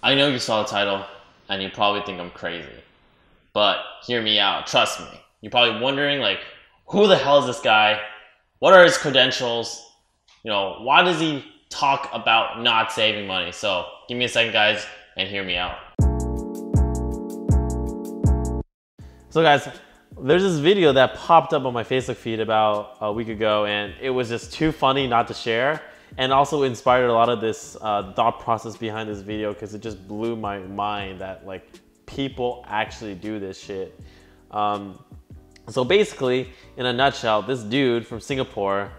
I know you saw the title, and you probably think I'm crazy. But hear me out, trust me. You're probably wondering, like, who the hell is this guy? What are his credentials? Why does he talk about not saving money? So give me a second, guys, and hear me out. So guys, there's this video that popped up on my Facebook feed about a week ago, and it was just too funny not to share, and also inspired a lot of this thought process behind this video, because it just blew my mind that like people actually do this shit. So basically, in a nutshell, this dude from Singapore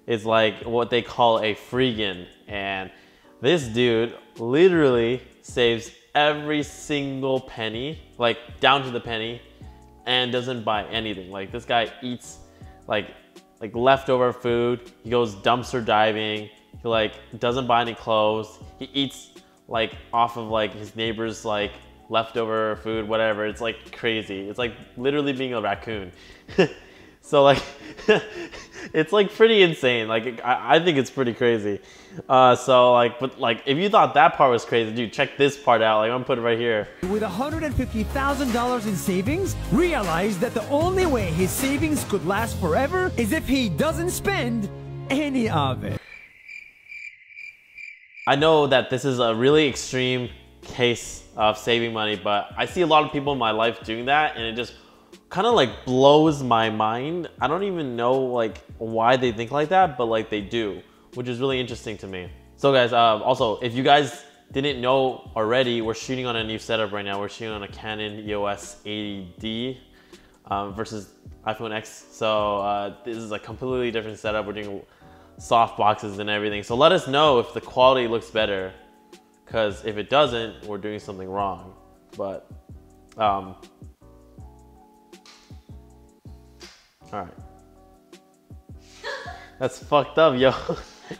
is like what they call a freegan, and this dude literally saves every single penny, like down to the penny, and doesn't buy anything. Like, this guy eats like leftover food. He goes dumpster diving. He like doesn't buy any clothes. He eats like off of like his neighbor's like leftover food, whatever. It's like crazy. It's like literally being a raccoon. So like it's like pretty insane. Like I think it's pretty crazy. So like, but like if you thought that part was crazy, dude, check this part out. Like, I'm gonna put it right here. With $150,000 in savings, realized that the only way his savings could last forever is if he doesn't spend any of it. I know that this is a really extreme case of saving money, but I see a lot of people in my life doing that, and it just kind of like blows my mind. I don't even know like why they think like that, but like they do, which is really interesting to me. So guys, also, if you guys didn't know already, we're shooting on a new setup right now. We're shooting on a Canon EOS 80D versus iPhone X. So this is a completely different setup. We're doing soft boxes and everything. So let us know if the quality looks better, because if it doesn't, we're doing something wrong. But all right. That's fucked up, yo.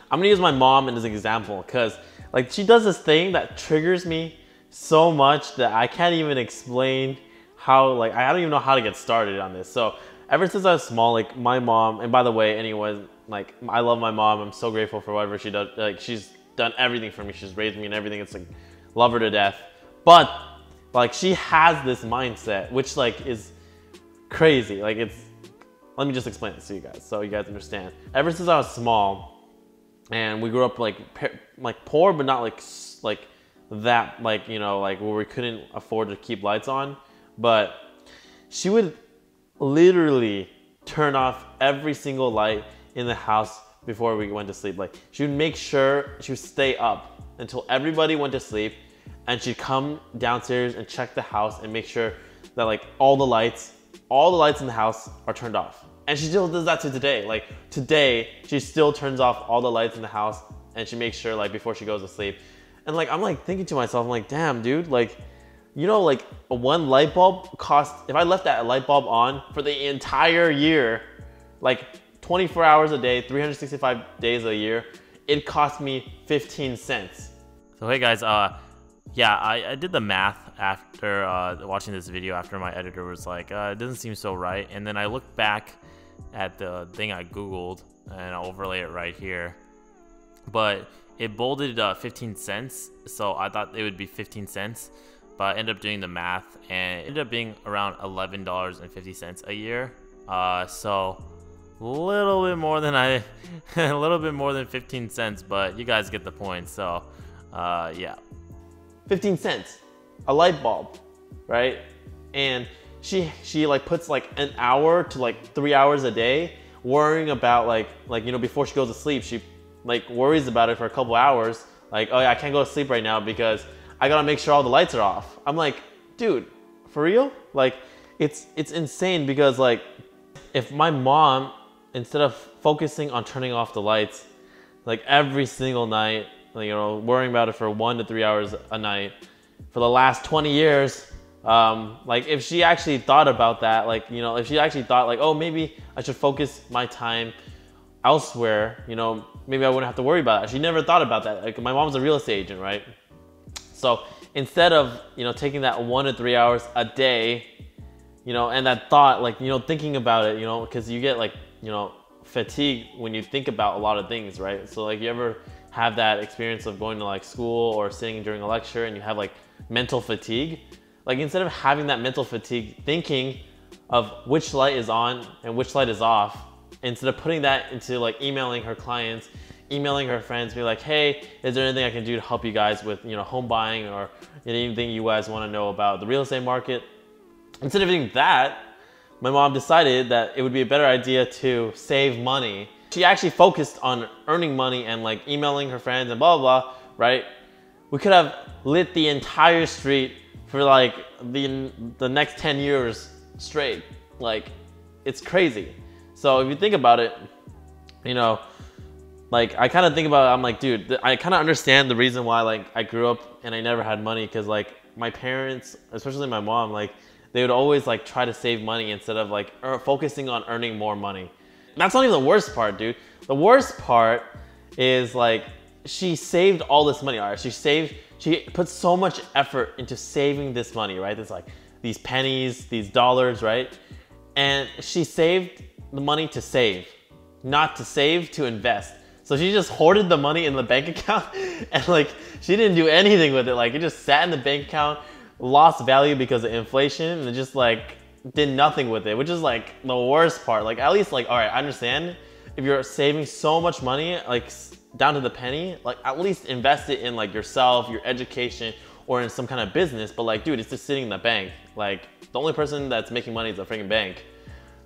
I'm gonna use my mom as an example, because like she does this thing that triggers me so much that I can't even explain how, like I don't even know how to get started on this. So ever since I was small, like my mom, and by the way, anyone, like I love my mom. I'm so grateful for whatever she does. Like, she's done everything for me. She's raised me and everything. It's like, love her to death. But like she has this mindset, which like is crazy. Like, it's, let me just explain this to you guys so you guys understand. Ever since I was small, and we grew up like poor, but not like that, like, you know, like where we couldn't afford to keep lights on. But she would literally turn off every single light in the house before we went to sleep. Like, she would make sure she would stay up until everybody went to sleep, and she'd come downstairs and check the house and make sure that like all the lights in the house are turned off. And she still does that to today. Like today, she still turns off all the lights in the house, and she makes sure like before she goes to sleep. And like, I'm like thinking to myself, I'm like, damn dude, like, you know, like one light bulb costs, if I left that light bulb on for the entire year, like 24 hours a day, 365 days a year, it cost me 15 cents. So hey guys, yeah, I did the math after watching this video, after my editor was like, it doesn't seem so right. And then I looked back at the thing I Googled, and I'll overlay it right here. But it bolded 15 cents, so I thought it would be 15 cents. But I ended up doing the math, and it ended up being around $11.50 a year. So a little bit more than a little bit more than 15 cents, but you guys get the point. So yeah, 15 cents, a light bulb, right? And she like puts like an hour to like 3 hours a day worrying about like you know, before she goes to sleep, she like worries about it for a couple hours. Like, oh yeah, I can't go to sleep right now because I gotta make sure all the lights are off. I'm like, dude, for real? Like, it's insane, because like if my mom, instead of focusing on turning off the lights like every single night, you know, worrying about it for 1 to 3 hours a night for the last 20 years, like if she actually thought about that, like, you know, if she actually thought like, oh, maybe I should focus my time elsewhere, you know, maybe I wouldn't have to worry about it. She never thought about that. Like, my mom's a real estate agent, right? So instead of, you know, taking that 1 to 3 hours a day, you know, and that thought, like, you know, thinking about it, you know, because you get like, you know, fatigue when you think about a lot of things, right? So like, you ever have that experience of going to like school or sitting during a lecture and you have like mental fatigue, like instead of having that mental fatigue, thinking of which light is on and which light is off, instead of putting that into like emailing her clients, emailing her friends, be like, hey, is there anything I can do to help you guys with, you know, home buying or anything you guys want to know about the real estate market? Instead of doing that, my mom decided that it would be a better idea to save money. She actually focused on earning money and like emailing her friends and blah, blah, blah, right? We could have lit the entire street for like the next 10 years straight. Like, it's crazy. So if you think about it, you know, like I kind of think about it, I'm like, dude, I kind of understand the reason why like I grew up and I never had money, because like my parents, especially my mom, like they would always like try to save money instead of like focusing on earning more money. That's not even the worst part, dude. The worst part is like she saved all this money. All right, she put so much effort into saving this money, right? There's like these pennies, these dollars, right? And she saved the money to save, not to save to invest. So she just hoarded the money in the bank account and like she didn't do anything with it. Like it just sat in the bank account, lost value because of inflation, and it just like did nothing with it, which is like the worst part. Like at least like, all right, I understand if you're saving so much money, like down to the penny, like at least invest it in like yourself, your education, or in some kind of business. But like, dude, it's just sitting in the bank. Like the only person that's making money is the freaking bank.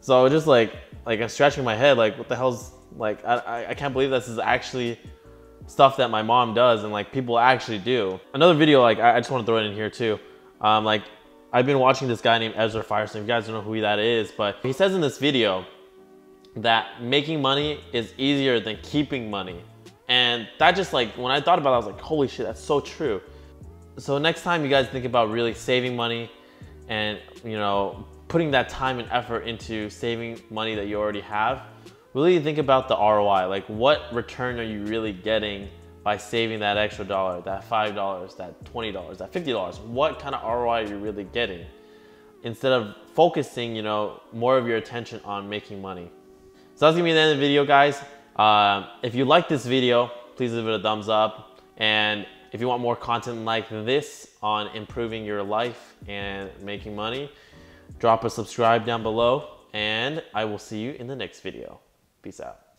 So just like I'm scratching my head, like what the hell's, like I can't believe this is actually stuff that my mom does and like people actually do. Another video, like I just want to throw it in here too. Like I've been watching this guy named Ezra Firestone. If you guys don't know who that is, but he says in this video that making money is easier than keeping money. And that just like, when I thought about it, I was like, holy shit, that's so true. So next time you guys think about really saving money and, you know, putting that time and effort into saving money that you already have, really think about the ROI. Like what return are you really getting by saving that extra dollar, that $5, that $20, that $50? What kind of ROI are you really getting? Instead of focusing, you know, more of your attention on making money. So that's gonna be the end of the video, guys. If you like this video, please give it a thumbs up. And if you want more content like this on improving your life and making money, drop a subscribe down below, and I will see you in the next video. Peace out.